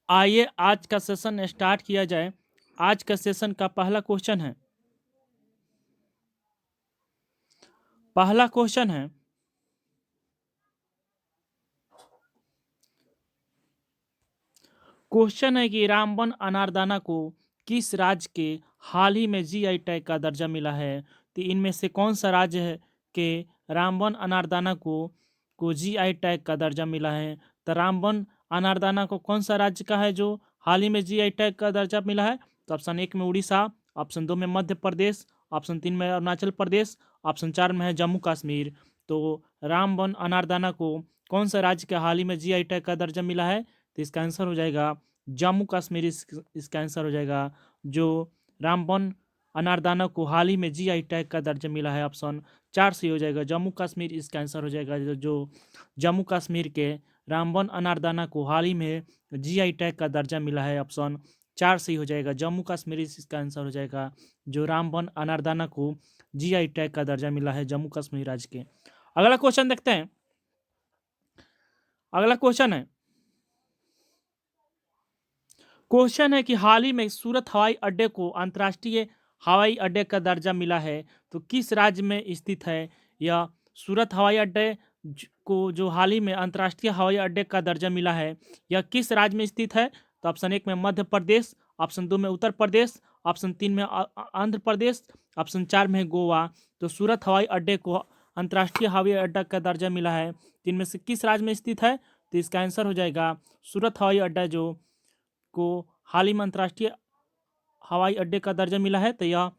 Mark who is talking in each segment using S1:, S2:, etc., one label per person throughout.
S1: आइए आज का सेशन स्टार्ट किया जाए। आज का सेशन का पहला क्वेश्चन है कि रामबन अनारदाना को किस राज्य के हाल ही में जीआई टैग का दर्जा मिला है। तो इनमें से कौन सा राज्य है कि रामबन अनारदाना को जीआई टैग का दर्जा मिला है। तो रामबन अनारदाना को कौन सा राज्य का है जो हाल ही में जीआई टैग का दर्जा मिला है। तो ऑप्शन 1 में उड़ीसा, ऑप्शन 2 में मध्य प्रदेश, ऑप्शन 3 में अरुणाचल प्रदेश, ऑप्शन 4 में है जम्मू कश्मीर। तो रामबन अनारदाना को कौन सा राज्य के हाल ही में जीआई टैग का दर्जा मिला है। तो इसका आंसर हो जाएगा जम्मू कश्मीर। इसका आंसर हो जाएगा जो रामबन अनारदाना को हाल ही में जीआई टैग का दर्जा मिला है। ऑप्शन 4 से हो जाएगा जम्मू कश्मीर। इसका आंसर हो जाएगा जो जम्मू कश्मीर के रामबन अनारदाना को हाल ही में जीआई टैग का दर्जा मिला है। ऑप्शन 4 से हो जाएगा जम्मू कश्मीर। इसका आंसर हो जाएगा जो रामबन अनारदाना को जीआई टैग का दर्जा मिला है जम्मू कश्मीर राज्य के। अगला क्वेश्चन देखते हैं। अगला क्वेश्चन है कि हाल ही में सूरत हवाई अड्डे को अंतर्राष्ट्रीय हवाई अड्डे का दर्जा मिला है तो किस राज्य में स्थित है। या सूरत हवाई अड्डे को जो हाल ही में अंतर्राष्ट्रीय हवाई अड्डे का दर्जा मिला है यह किस राज्य में स्थित है। तो ऑप्शन 1 में मध्य प्रदेश, ऑप्शन 2 में उत्तर प्रदेश, ऑप्शन 3 में आंध्र प्रदेश, ऑप्शन 4 में गोवा। तो सूरत हवाई अड्डे को अंतर्राष्ट्रीय हवाई अड्डा का दर्जा मिला है तो इनमें से किस राज्य में स्थित है। तो इसका आंसर हो जाएगा सूरत हवाई अड्डा जो को हाल ही में अंतर्राष्ट्रीय हवाई अड्डे का दर्जा मिला है तो यह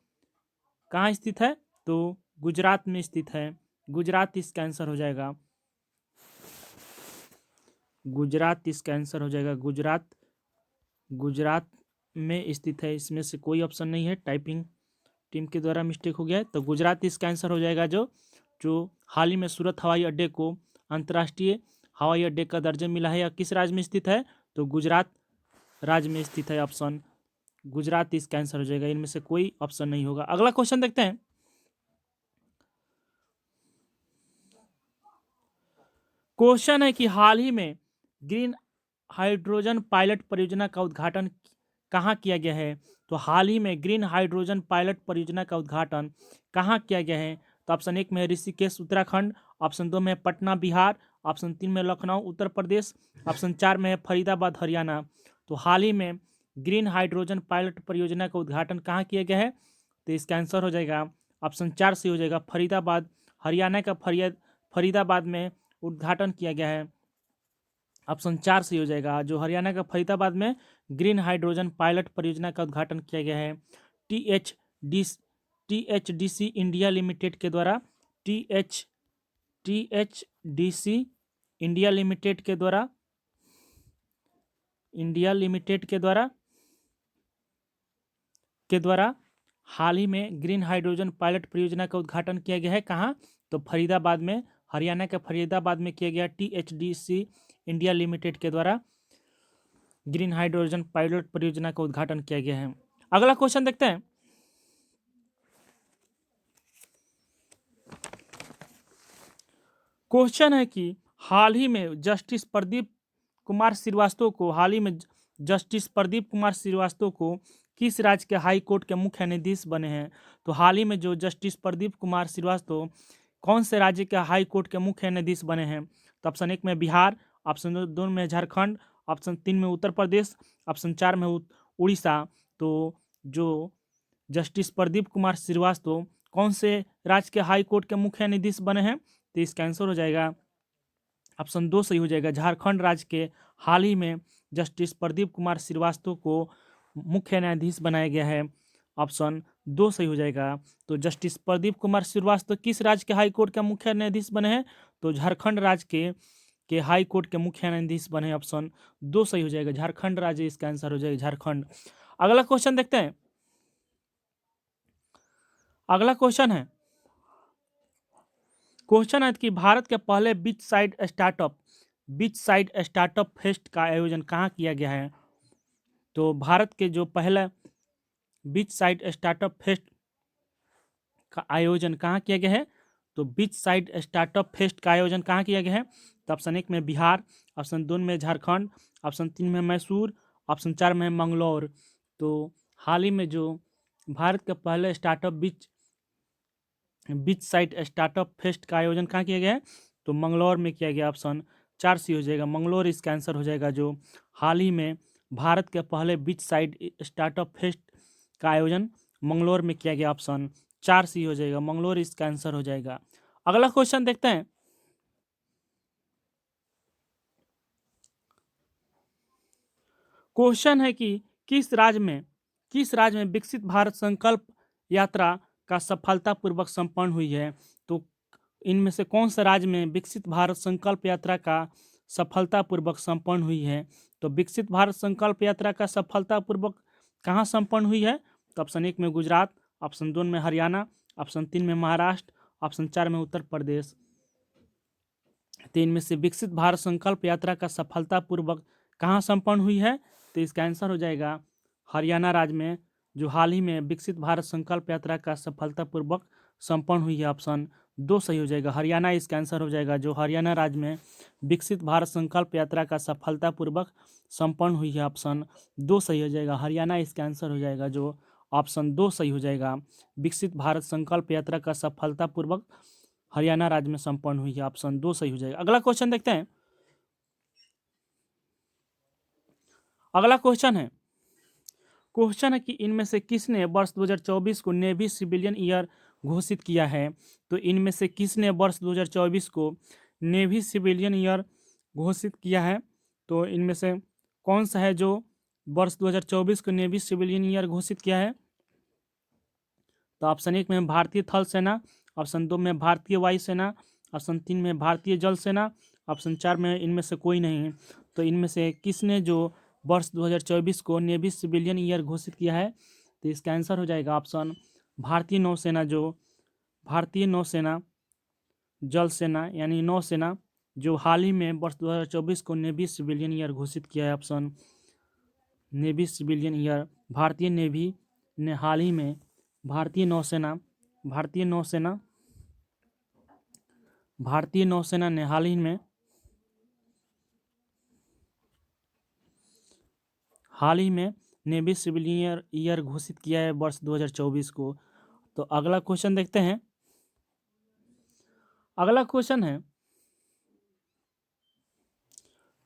S1: कहाँ स्थित है। तो गुजरात में स्थित है। गुजरात इसका आंसर हो जाएगा। गुजरात इसका आंसर हो जाएगा। गुजरात में स्थित है। इसमें से कोई ऑप्शन नहीं है, टाइपिंग टीम के द्वारा मिस्टेक हो गया है। तो गुजरात इसका आंसर हो जाएगा जो हाल ही में सूरत हवाई अड्डे को अंतर्राष्ट्रीय हवाई अड्डे का दर्जा मिला है। या किस राज्य में स्थित है। तो गुजरात राज्य में स्थित है। ऑप्शन गुजरात इसका आंसर हो जाएगा। इनमें से कोई ऑप्शन नहीं होगा। अगला क्वेश्चन देखते हैं। क्वेश्चन है कि हाल ही में ग्रीन हाइड्रोजन पायलट परियोजना का उद्घाटन कहाँ किया गया है। तो हाल ही में ग्रीन हाइड्रोजन पायलट परियोजना का उद्घाटन कहाँ किया गया है। तो ऑप्शन 1 में ऋषिकेश उत्तराखंड, ऑप्शन 2 में पटना बिहार, ऑप्शन 3 में लखनऊ उत्तर प्रदेश, ऑप्शन 4 में फरीदाबाद हरियाणा। तो हाल ही में ग्रीन हाइड्रोजन पायलट परियोजना का उद्घाटन कहाँ किया गया है। तो इसका आंसर हो जाएगा ऑप्शन 4 से हो जाएगा फरीदाबाद। हरियाणा का फरीदाबाद में उद्घाटन किया गया है। ऑप्शन 4 से हो जाएगा जो हरियाणा का फरीदाबाद में ग्रीन हाइड्रोजन पायलट परियोजना का उद्घाटन किया गया है टीएचडीसी इंडिया लिमिटेड के द्वारा। टीएचडीसी इंडिया लिमिटेड के द्वारा हाल ही में ग्रीन हाइड्रोजन पायलट परियोजना का उद्घाटन किया गया है। कहाँ। तो फरीदाबाद में, हरियाणा के फरीदाबाद में किया गया टीएचडीसी इंडिया लिमिटेड के द्वारा ग्रीन हाइड्रोजन पायलट परियोजना का उद्घाटन किया गया है। अगला क्वेश्चन देखते हैं। क्वेश्चन है कि हाल ही में जस्टिस प्रदीप कुमार श्रीवास्तव को किस राज्य के हाई कोर्ट के मुख्य न्यायाधीश बने हैं। तो हाल ही में जो जस्टिस प्रदीप कुमार श्रीवास्तव कौन से राज्य के हाई कोर्ट के मुख्य न्यायाधीश बने हैं। तो ऑप्शन 1 में बिहार, ऑप्शन 2 में झारखंड, ऑप्शन 3 में उत्तर प्रदेश, ऑप्शन 4 में उड़ीसा। तो जो जस्टिस प्रदीप कुमार श्रीवास्तव कौन से राज्य के हाई कोर्ट के मुख्य न्यायाधीश बने हैं। तो इसका आंसर हो जाएगा ऑप्शन 2 सही हो जाएगा। झारखंड राज्य के हाल ही में जस्टिस प्रदीप कुमार श्रीवास्तव को मुख्य न्यायाधीश बनाया गया है। ऑप्शन 2 सही हो जाएगा। तो जस्टिस प्रदीप कुमार श्रीवास्तव किस राज्य के हाई कोर्ट के मुख्य न्यायाधीश बने हैं। तो झारखंड राज्य के हाई कोर्ट के मुख्य न्यायाधीश बने। ऑप्शन 2 सही हो जाएगा। झारखंड राज्य इसका आंसर हो जाएगा। झारखंड। अगला क्वेश्चन देखते हैं। अगला क्वेश्चन है कि भारत के पहले बीच साइड स्टार्टअप फेस्ट का आयोजन कहाँ किया गया है। तो भारत के जो पहला बीच साइड स्टार्टअप फेस्ट का आयोजन कहाँ किया गया है। तो बीच साइड स्टार्टअप फेस्ट का आयोजन कहाँ किया गया है। तो ऑप्शन 1 में बिहार, ऑप्शन 2 में झारखंड, ऑप्शन 3 में मैसूर, ऑप्शन 4 में है मंगलौर। तो हाल ही में जो भारत के पहले startup beach side startup fest का आयोजन कहाँ किया गया है? तो मंगलौर में किया गया। ऑप्शन 4 सी हो जाएगा, मंगलौर इसका आंसर हो जाएगा। जो हाल ही में भारत के पहले बीच साइड स्टार्टअप फेस्ट का आयोजन मंगलौर में किया गया। ऑप्शन 4 सी हो जाएगा, मंगलौर इसका आंसर हो जाएगा। अगला क्वेश्चन देखते हैं। क्वेश्चन है कि किस राज्य में विकसित भारत संकल्प यात्रा का सफलतापूर्वक संपन्न हुई है? तो इनमें से कौन सा राज्य में विकसित भारत संकल्प यात्रा का सफलतापूर्वक संपन्न हुई है? तो विकसित भारत संकल्प यात्रा का सफलतापूर्वक कहाँ संपन्न हुई है? तो ऑप्शन 1 में गुजरात, ऑप्शन 2 में हरियाणा, ऑप्शन 3 में महाराष्ट्र, ऑप्शन 4 में उत्तर प्रदेश। तो इनमें से विकसित भारत संकल्प यात्रा का सफलतापूर्वक कहाँ संपन्न हुई है? तो इसका आंसर हो जाएगा हरियाणा राज्य में, जो हाल ही में विकसित भारत संकल्प यात्रा का सफलतापूर्वक संपन्न हुई है। ऑप्शन 2 सही हो जाएगा, हरियाणा इसका आंसर हो जाएगा। जो हरियाणा राज्य में विकसित भारत संकल्प यात्रा का सफलतापूर्वक संपन्न हुई है। ऑप्शन 2 सही हो जाएगा, हरियाणा इसका आंसर हो जाएगा। जो ऑप्शन 2 सही हो जाएगा, विकसित भारत संकल्प यात्रा का सफलतापूर्वक हरियाणा राज्य में संपन्न हुई है। ऑप्शन 2 सही हो जाएगा। अगला क्वेश्चन देखते हैं। अगला क्वेश्चन है कि इनमें से किसने वर्ष 2024 को नेवी सिविलियन ईयर घोषित किया है? तो इनमें से किसने वर्ष 2024 को नेवी सिविलियन ईयर घोषित किया है? तो इनमें से कौन सा है जो वर्ष 2024 को नेवी सिविलियन ईयर घोषित किया है? तो ऑप्शन 1 में भारतीय थल सेना, ऑप्शन 2 में भारतीय वायुसेना, ऑप्शन 3 में भारतीय जल सेना, ऑप्शन 4 में इनमें से कोई नहीं है। तो इनमें से किसने जो वर्ष 2024 को नेवी सिविलियन ईयर घोषित किया है? तो इसका आंसर हो जाएगा ऑप्शन भारतीय नौसेना। जो भारतीय नौसेना जल सेना यानी नौसेना, जो हाल ही में वर्ष 2024 को नेवी सिविलियन ईयर घोषित किया है। ऑप्शन नेवी सिविलियन ईयर, भारतीय नेवी ने हाल ही में भारतीय नौसेना ने हाल ही में नेवी सिविलियन ईयर घोषित किया है वर्ष 2024 को। तो अगला क्वेश्चन देखते हैं। अगला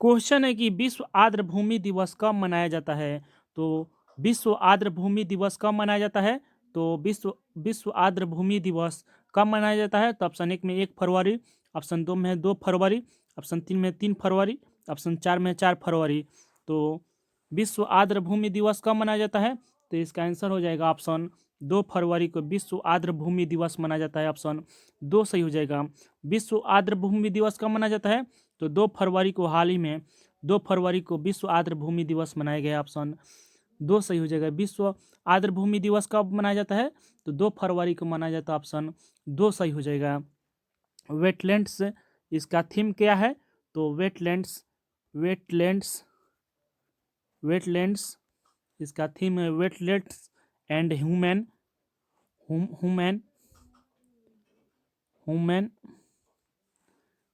S1: क्वेश्चन है कि विश्व आर्द्र भूमि दिवस कब मनाया जाता है? तो विश्व आर्द्र भूमि दिवस कब मनाया जाता है? तो विश्व आर्द्र भूमि दिवस कब मनाया जाता है? तो ऑप्शन 1 में 1 फरवरी, ऑप्शन 2 में 2 फरवरी, ऑप्शन 3 में 3 फरवरी, ऑप्शन 4 में 4 फरवरी। तो विश्व आर्द्र भूमि दिवस कब मनाया जाता है? तो इसका आंसर हो जाएगा ऑप्शन 2 फरवरी को विश्व आर्द्र भूमि दिवस मनाया जाता है। ऑप्शन 2 सही हो जाएगा। विश्व आर्द्र भूमि दिवस कब मनाया जाता है? तो 2 फरवरी को हाल ही में 2 फरवरी को विश्व आर्द्र भूमि दिवस मनाया गया। ऑप्शन 2 सही हो जाएगा। विश्व आर्द्र भूमि दिवस कब मनाया जाता है? तो 2 फरवरी को मनाया जाता है। ऑप्शन 2 सही हो जाएगा। वेटलैंड्स इसका थीम क्या है? तो वेटलैंड्स इसका थीम है wetlands and human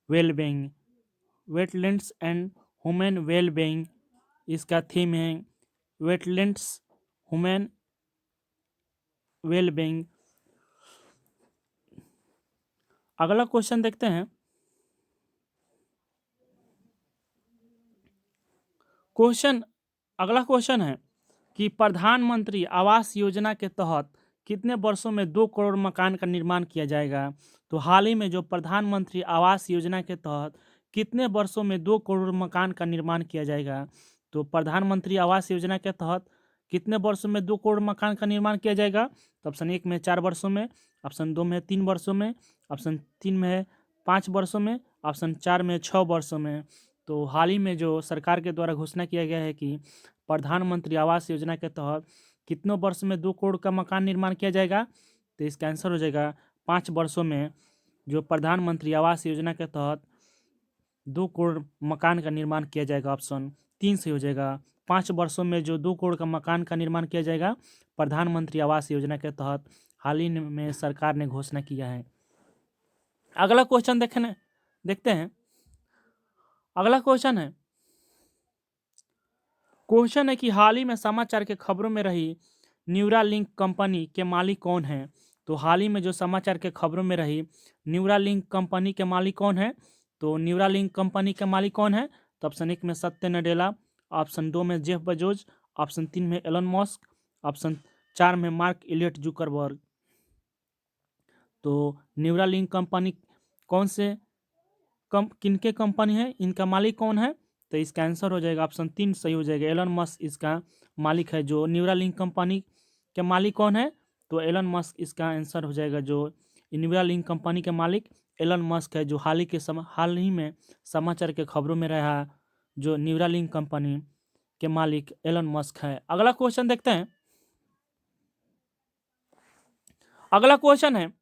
S1: wellbeing. Wetlands and human wellbeing इसका थीम है वेटलैंड्स ह्यूमन वेलबींग। अगला क्वेश्चन देखते हैं। अगला क्वेश्चन है कि प्रधानमंत्री आवास योजना के तहत कितने वर्षों में 2 करोड़ मकान का निर्माण किया जाएगा? तो हाल ही में जो प्रधानमंत्री आवास योजना के तहत कितने वर्षों में 2 करोड़ मकान का निर्माण किया जाएगा? तो प्रधानमंत्री आवास योजना के तहत कितने वर्षों में 2 करोड़ मकान का निर्माण किया जाएगा? तो ऑप्शन 1 में 4 वर्षों में, ऑप्शन 2 में 3 वर्षों में, ऑप्शन 3 में 5 वर्षों में, ऑप्शन 4 में 6 वर्षों में। तो हाल ही में जो सरकार के द्वारा घोषणा किया गया है कि प्रधानमंत्री आवास योजना के तहत कितनों वर्ष में 2 करोड़ का मकान निर्माण किया जाएगा? तो इसका आंसर हो जाएगा 5 वर्षों में जो प्रधानमंत्री आवास योजना के तहत 2 करोड़ मकान का निर्माण किया जाएगा। ऑप्शन 3 सही हो जाएगा। 5 वर्षों में जो 2 करोड़ का मकान का निर्माण किया जाएगा प्रधानमंत्री आवास योजना के तहत हाल ही में सरकार ने घोषणा किया है। अगला क्वेश्चन देखते हैं। अगला क्वेश्चन है क्वेश्चन है कि हाल ही में समाचार के खबरों में रही न्यूरालिंक कंपनी के मालिक कौन है। तो हाल ही में जो समाचार के खबरों में रही न्यूरालिंक कंपनी के मालिक कौन है। तो न्यूरालिंक कंपनी के मालिक कौन है। तो ऑप्शन 1 में सत्य नडेला, ऑप्शन 2 में जेफ बेजोस, ऑप्शन 3 में एलन मस्क, ऑप्शन 4 में मार्क इलियट जुकरबर्ग। तो न्यूरालिंक कंपनी कौन से किनके कंपनी है, इनका मालिक कौन है। तो इसका आंसर हो जाएगा ऑप्शन 3 सही हो जाएगा, एलन मस्क इसका मालिक है। जो न्यूरालिंक कंपनी के मालिक कौन है। तो एलन मस्क इसका आंसर हो जाएगा। जो न्यूरालिंक कंपनी के मालिक एलन मस्क है, जो हाल ही में समाचार के खबरों में रहा जो न्यूरालिंक कंपनी के मालिक एलन मस्क है। अगला क्वेश्चन देखते हैं। अगला क्वेश्चन है,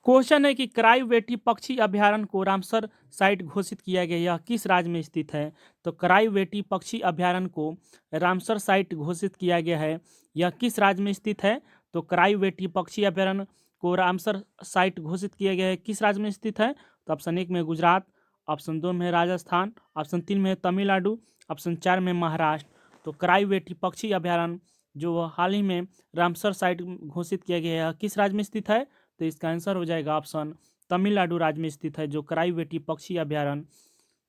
S1: क्वेश्चन है कि कराईवेटी पक्षी अभयारण्य को रामसर साइट घोषित किया गया, यह किस राज्य में स्थित है। तो कराईवेटी पक्षी अभयारण्य को रामसर साइट घोषित किया गया है, यह किस राज्य में स्थित है। तो कराईवेटी पक्षी अभयारण्य को रामसर साइट घोषित किया गया है, किस राज्य में स्थित है। तो ऑप्शन 1 में गुजरात, ऑप्शन 2 में राजस्थान, ऑप्शन 3 में तमिलनाडु, ऑप्शन 4 में महाराष्ट्र। तो कराईवेटी पक्षी अभयारण्य जो हाल ही में रामसर साइट घोषित किया गया है, किस राज्य में स्थित है। तो इसका आंसर हो जाएगा ऑप्शन तमिलनाडु राज्य में स्थित है। जो कराईवेटी पक्षी अभयारण्य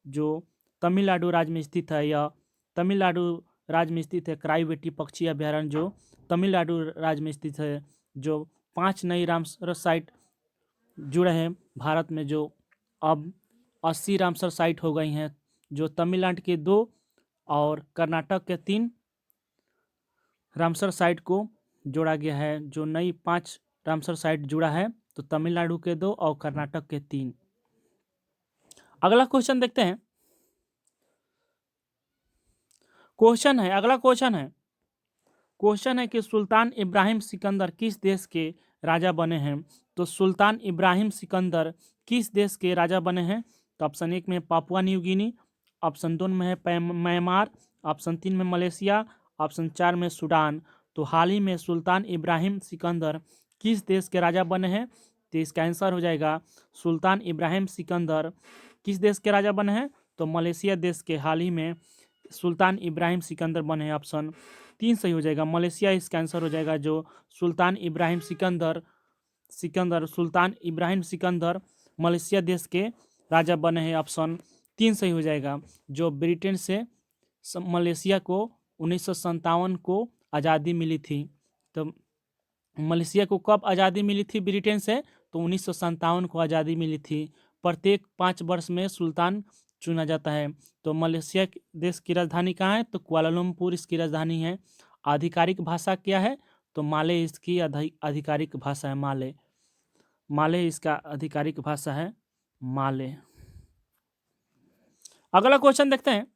S1: जो तमिलनाडु राज्य में स्थित है, यह तमिलनाडु राज्य में स्थित है। कराईवेटी पक्षी अभयारण्य जो तमिलनाडु राज्य में स्थित है। जो 5 नई रामसर साइट जुड़े हैं भारत में, जो अब 80 रामसर साइट हो गई हैं। जो तमिलनाडु के 2 और कर्नाटक के 3 रामसर साइट को जोड़ा गया है। जो नई 5 रामसर साइट जुड़ा है, तो तमिलनाडु के 2 और कर्नाटक के 3। अगला क्वेश्चन देखते हैं। अगला क्वेश्चन है कि सुल्तान इब्राहिम सिकंदर किस देश के राजा बने हैं। तो सुल्तान इब्राहिम सिकंदर किस देश के राजा बने हैं। तो ऑप्शन 1 में पापुआ न्यू गिनी, ऑप्शन 2 में है म्यांमार, ऑप्शन 3 में मलेशिया, ऑप्शन 4 में सूडान। तो हाल ही में सुल्तान इब्राहिम सिकंदर किस देश के राजा बने हैं। तो इसका आंसर हो जाएगा सुल्तान इब्राहिम सिकंदर किस देश के राजा बने हैं। तो मलेशिया देश के हाल ही में सुल्तान इब्राहिम सिकंदर बने हैं। ऑप्शन 3 सही हो जाएगा, मलेशिया इसका आंसर हो जाएगा। जो सुल्तान इब्राहिम सुल्तान इब्राहिम सिकंदर मलेशिया देश के राजा बने हैं। ऑप्शन 3 सही हो जाएगा। जो ब्रिटेन से मलेशिया को 1957 को आज़ादी मिली थी। तो मलेशिया को कब आज़ादी मिली थी ब्रिटेन से। तो 1957 को आज़ादी मिली थी। प्रत्येक 5 वर्ष में सुल्तान चुना जाता है। तो मलेशिया देश की राजधानी कहाँ है। तो कुआलालंपुर इसकी राजधानी है। आधिकारिक भाषा क्या है। तो माले इसकी आधिकारिक भाषा है। माले इसका आधिकारिक भाषा है। माले। अगला क्वेश्चन देखते हैं।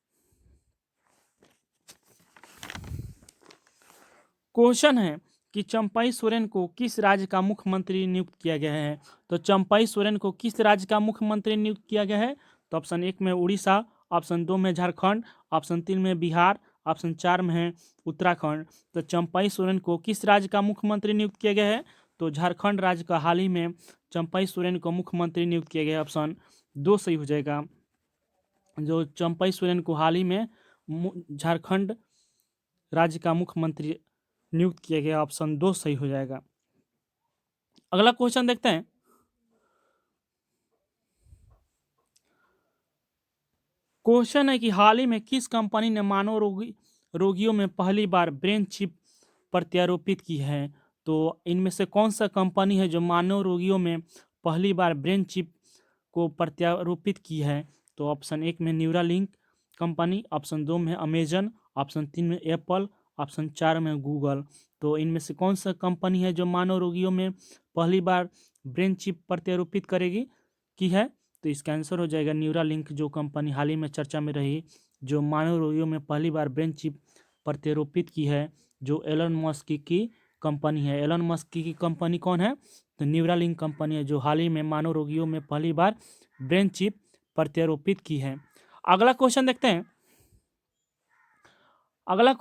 S1: क्वेश्चन है कि चंपई सोरेन को किस राज्य का मुख्यमंत्री नियुक्त किया गया है। तो चंपई सोरेन को किस राज्य का मुख्यमंत्री नियुक्त किया गया है। तो ऑप्शन 1 में उड़ीसा, ऑप्शन 2 में झारखंड, ऑप्शन 3 में बिहार, ऑप्शन 4 में है उत्तराखंड। तो चंपई सोरेन को किस राज्य का मुख्यमंत्री नियुक्त किया गया है। तो झारखंड राज्य का हाल ही में चंपई सोरेन को मुख्यमंत्री नियुक्त किया गया है। ऑप्शन 2 सही हो जाएगा। जो चंपई सोरेन को हाल ही में झारखंड राज्य का मुख्यमंत्री नियुक्त किया गया। ऑप्शन 2 सही हो जाएगा। अगला क्वेश्चन देखते हैं। क्वेश्चन है कि हाल ही में किस कंपनी ने मानव रोगियों में पहली बार ब्रेन चिप प्रत्यारोपित की है। तो इनमें से कौन सा कंपनी है जो मानव रोगियों में पहली बार ब्रेन चिप को प्रत्यारोपित की है। तो ऑप्शन 1 में न्यूरालिंक कंपनी, ऑप्शन 2 में अमेजन, ऑप्शन 3 में एप्पल, ऑप्शन 4 में गूगल। तो इनमें से कौन सा कंपनी है जो मानव रोगियों में पहली बार ब्रेन चिप प्रत्यारोपित की है। तो इसका आंसर हो जाएगा न्यूरालिंक, जो कंपनी हाल ही में चर्चा में रही, जो मानव रोगियों में पहली बार ब्रेन चिप प्रत्यारोपित की है, जो एलन मस्क की कंपनी है। एलन मस्क की कंपनी कौन है। तो न्यूरालिंक कंपनी है, जो हाल ही में मानव रोगियों में पहली बार ब्रेन चिप प्रत्यारोपित की है। अगला क्वेश्चन देखते हैं। अगला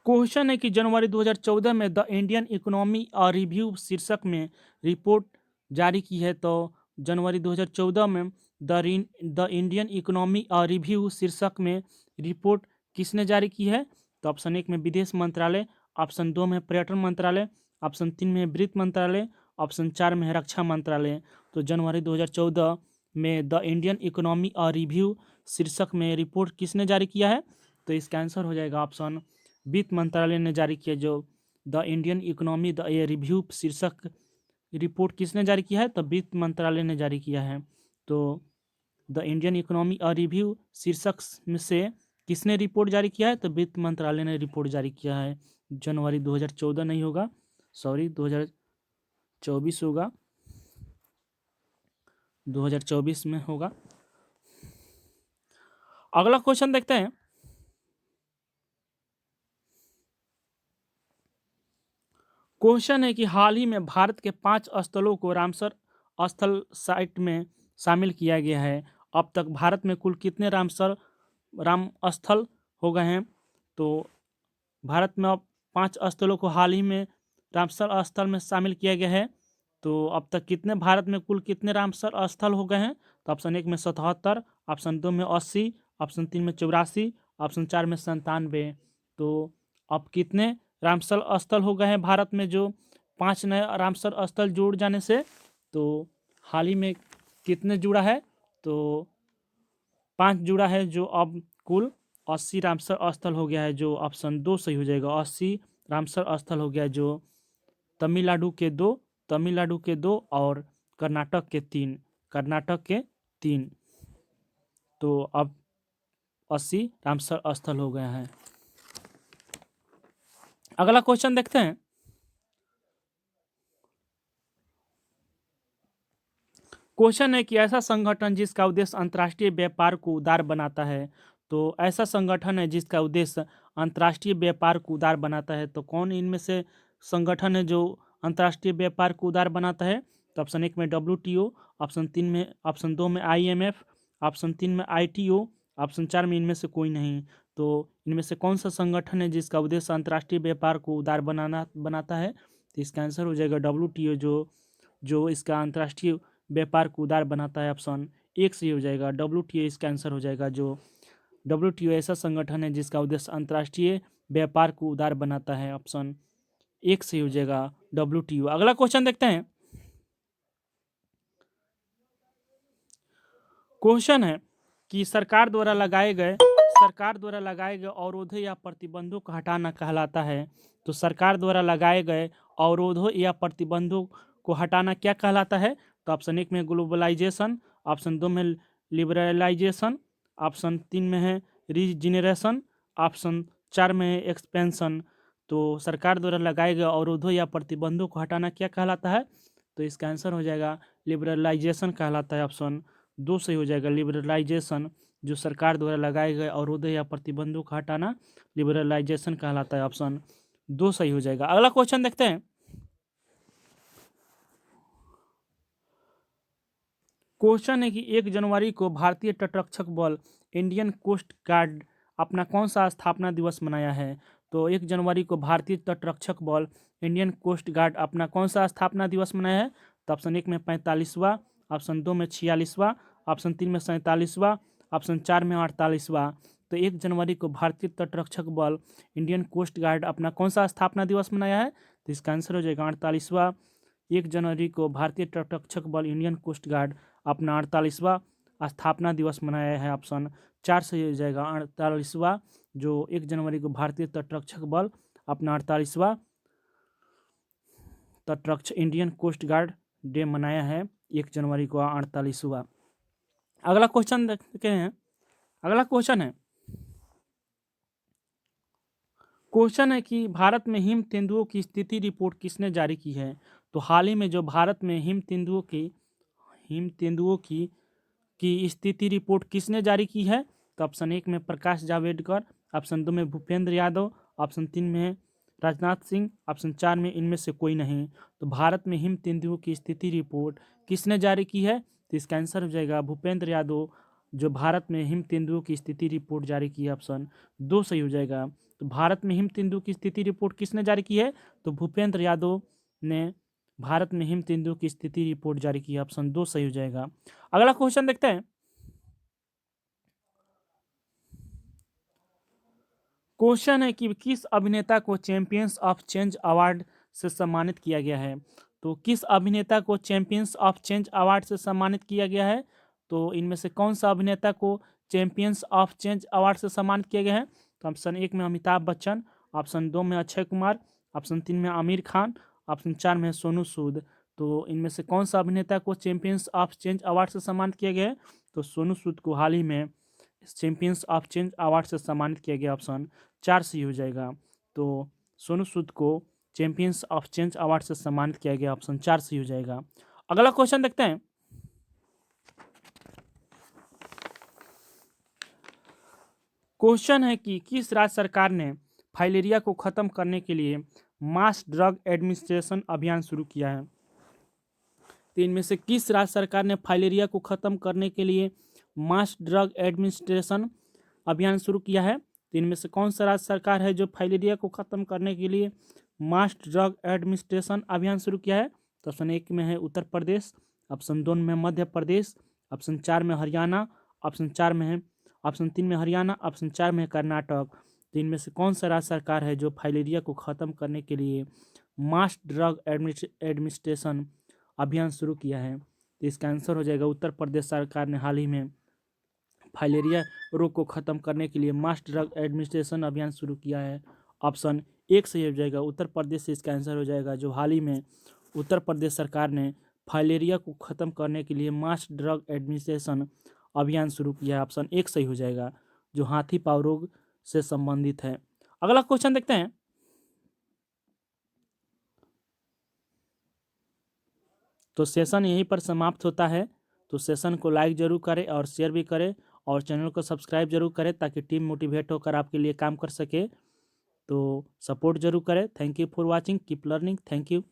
S1: क्वेश्चन है कि जनवरी 2014 में द इंडियन इकोनॉमी और रिव्यू शीर्षक में रिपोर्ट जारी की है। तो जनवरी 2014 में द इंडियन इकोनॉमी रिव्यू शीर्षक में रिपोर्ट किसने जारी की है? तो ऑप्शन 1 में विदेश मंत्रालय, ऑप्शन 2 में पर्यटन मंत्रालय, ऑप्शन 3 में वित्त मंत्रालय, ऑप्शन 4 में रक्षा मंत्रालय। तो जनवरी 2014 में द इंडियन इकोनॉमी रिव्यू शीर्षक में रिपोर्ट किसने जारी किया है? तो इसका आंसर हो जाएगा ऑप्शन वित्त मंत्रालय ने जारी किया। जो the Indian economy the review शीर्षक रिपोर्ट किसने जारी किया है? तो वित्त मंत्रालय ने जारी किया है। तो द इंडियन इकोनॉमी रिव्यू शीर्षक में से किसने रिपोर्ट जारी किया है? तो वित्त मंत्रालय ने रिपोर्ट जारी किया है। जनवरी 2014 नहीं होगा, सॉरी 2024 होगा, 2024 में होगा। अगला क्वेश्चन देखते हैं। क्वेश्चन है कि हाल ही में भारत के 5 स्थलों को रामसर स्थल साइट में शामिल किया गया है। अब तक भारत में कुल कितने राम स्थल हो गए हैं? तो भारत में अब 5 स्थलों को हाल ही में रामसर स्थल में शामिल किया गया है। तो अब तक कितने भारत में कुल कितने रामसर स्थल हो गए हैं? तो ऑप्शन 1 में 77, ऑप्शन 2 में 80, ऑप्शन 3 में 84, ऑप्शन 4 में 97। तो अब कितने रामसर स्थल हो गए हैं भारत में? जो 5 नए रामसर स्थल जुड़ जाने से, तो हाल ही में कितने जुड़ा है? तो 5 जुड़ा है, जो अब कुल 80 रामसर स्थल हो गया है। जो ऑप्शन 2 सही हो जाएगा, 80 रामसर स्थल हो गया है। जो तमिलनाडु के 2, तमिलनाडु के 2 और कर्नाटक के 3, कर्नाटक के 3। तो अब 80 रामसर स्थल हो गया है। अगला क्वेश्चन देखते हैं। क्वेश्चन है कि ऐसा संगठन जिसका उद्देश्य अंतर्राष्ट्रीय व्यापार को उदार बनाता है। तो ऐसा संगठन है जिसका उद्देश्य अंतर्राष्ट्रीय व्यापार को उदार बनाता है। तो कौन इनमें से संगठन है जो अंतर्राष्ट्रीय व्यापार को उदार बनाता है? तो ऑप्शन 1 में WTO, ऑप्शन 2 में IMF, ऑप्शन 3 में ITO, ऑप्शन 4 में इनमें से कोई नहीं। तो इनमें से कौन सा संगठन है जिसका उद्देश्य अंतर्राष्ट्रीय व्यापार को उदार बनाता है? तो इसका आंसर हो जाएगा WTO। जो इसका अंतर्राष्ट्रीय व्यापार को उदार बनाता है। ऑप्शन 1 सही हो जाएगा, WTO इसका आंसर हो जाएगा। जो WTO ऐसा संगठन है जिसका उद्देश्य अंतर्राष्ट्रीय व्यापार को उदार बनाता है। ऑप्शन 1 सही हो जाएगा, WTO। अगला क्वेश्चन देखते हैं। क्वेश्चन है कि सरकार द्वारा लगाए गए अवरोधों या प्रतिबंधों को हटाना कहलाता है। तो सरकार द्वारा लगाए गए अवरोधों या प्रतिबंधों को हटाना क्या कहलाता है? तो ऑप्शन 1 में ग्लोबलाइजेशन, ऑप्शन 2 में लिबरलाइजेशन, ऑप्शन 3 में है रीजनरेशन, ऑप्शन 4 में है एक्सपेंशन। तो सरकार द्वारा लगाए गए अवरोधों या प्रतिबंधों को हटाना क्या कहलाता है? तो इसका आंसर हो जाएगा लिबरलाइजेशन कहलाता है। ऑप्शन 2 सही हो जाएगा, लिबरलाइजेशन। जो सरकार द्वारा लगाए गए अवरोधों या प्रतिबंधों को हटाना लिबरलाइजेशन कहलाता है। ऑप्शन 2 सही हो जाएगा। अगला क्वेश्चन देखते हैं। क्वेश्चन है कि 1 जनवरी को भारतीय तटरक्षक बल इंडियन कोस्ट गार्ड अपना कौन सा स्थापना दिवस मनाया है? तो 1 जनवरी को भारतीय तटरक्षक बल इंडियन कोस्ट गार्ड अपना कौन सा स्थापना दिवस मनाया है? तो ऑप्शन 1 में 45वां, ऑप्शन 2 में 46वां, ऑप्शन 3 में 47वां, ऑप्शन 4 में 48वां। तो 1 जनवरी को भारतीय तटरक्षक बल इंडियन कोस्ट गार्ड अपना कौन सा स्थापना दिवस मनाया है? तो इसका आंसर हो जाएगा 48वां। 1 जनवरी को भारतीय तटरक्षक बल इंडियन कोस्ट गार्ड अपना 48वां स्थापना दिवस मनाया है। ऑप्शन 4 सही हो जाएगा, 48वां। जो 1 जनवरी को भारतीय तटरक्षक बल अपना 48वां तटरक्षक इंडियन कोस्ट गार्ड डे मनाया है 1 जनवरी को 48वां। अगला क्वेश्चन देखते हैं। अगला क्वेश्चन है कि भारत में हिम तेंदुओं की स्थिति रिपोर्ट किसने जारी की है? तो हाल ही में जो भारत में हिम तेंदुओं की स्थिति रिपोर्ट किसने जारी की है? तो ऑप्शन 1 में प्रकाश जावड़ेकर, ऑप्शन 2 में भूपेंद्र यादव, ऑप्शन 3 में राजनाथ सिंह, ऑप्शन 4 में इनमें से कोई नहीं। तो भारत में हिम तेंदुओं की स्थिति रिपोर्ट किसने जारी की है? तो इसका आंसर हो जाएगा भूपेंद्र यादव। जो भारत में हिम तेंदुओं की स्थिति रिपोर्ट जारी की है। ऑप्शन 2 सही हो जाएगा। तो भारत में हिम तेंदुओं की स्थिति रिपोर्ट किसने जारी की है? तो भूपेंद्र यादव ने भारत में हिम तेंदुओं की स्थिति रिपोर्ट जारी की है। ऑप्शन 2 सही हो जाएगा। अगला क्वेश्चन देखते हैं। क्वेश्चन है कि किस अभिनेता को चैंपियंस ऑफ चेंज अवार्ड से सम्मानित किया गया है। तो किस अभिनेता को चैंपियंस ऑफ चेंज अवार्ड से सम्मानित किया गया है। तो इनमें से कौन सा अभिनेता को चैंपियंस ऑफ चेंज अवार्ड से सम्मानित किया गया है। तो ऑप्शन 1 में अमिताभ बच्चन, ऑप्शन 2 में अक्षय कुमार, ऑप्शन 3 में आमिर खान, ऑप्शन 4 में सोनू सूद। तो इनमें से कौन सा अभिनेता को चैंपियंस ऑफ चेंज अवार्ड से सम्मानित किया गया है। तो सोनू सूद को हाल ही में चैंपियंस ऑफ चेंज अवार्ड से सम्मानित किया गया। ऑप्शन 4 सही हो जाएगा। तो सोनू सूद को चैंपियंस ऑफ चेंज अवार्ड से सम्मानित किया गया। ऑप्शन 4 सही हो जाएगा। अगला क्वेश्चन देखते हैं। क्वेश्चन है कि किस राज्य सरकार ने फाइलेरिया को खत्म करने के लिए मास ड्रग एडमिनिस्ट्रेशन अभियान शुरू किया है। तो इनमें से किस राज्य सरकार ने फाइलेरिया को खत्म करने के लिए मास ड्रग एडमिनिस्ट्रेशन अभियान शुरू किया है। तो इनमें से कौन सा राज्य सरकार है जो फाइलेरिया को खत्म करने के लिए मास ड्रग एडमिनिस्ट्रेशन अभियान शुरू किया है। तो ऑप्शन 1 में है उत्तर प्रदेश, ऑप्शन 2 में मध्य प्रदेश, ऑप्शन 4 में हरियाणा, ऑप्शन 3 में हरियाणा, ऑप्शन 4 में कर्नाटक। तो इनमें से कौन सा राज्य सरकार है जो फाइलेरिया को खत्म करने के लिए मास ड्रग एडमिनिस्ट्रेशन अभियान शुरू किया है। तो इसका आंसर हो जाएगा उत्तर प्रदेश सरकार ने हाल ही में फाइलेरिया रोग को खत्म करने के लिए मास ड्रग एडमिनिस्ट्रेशन अभियान शुरू किया है। ऑप्शन 1 सही हो जाएगा। उत्तर प्रदेश से इसका आंसर हो जाएगा। जो हाल ही में उत्तर प्रदेश सरकार ने फाइलेरिया को खत्म करने के लिए मास ड्रग एडमिनिस्ट्रेशन अभियान शुरू किया है। ऑप्शन 1 सही हो जाएगा, जो हाथी पाँव रोग से संबंधित है। अगला क्वेश्चन देखते हैं। तो सेशन यहीं पर समाप्त होता है। तो सेशन को लाइक जरूर करें और शेयर भी करें और चैनल को सब्सक्राइब जरूर करें ताकि टीम मोटिवेट होकर आपके लिए काम कर सके। तो सपोर्ट जरूर करें। Thank you for watching, keep learning. Thank you.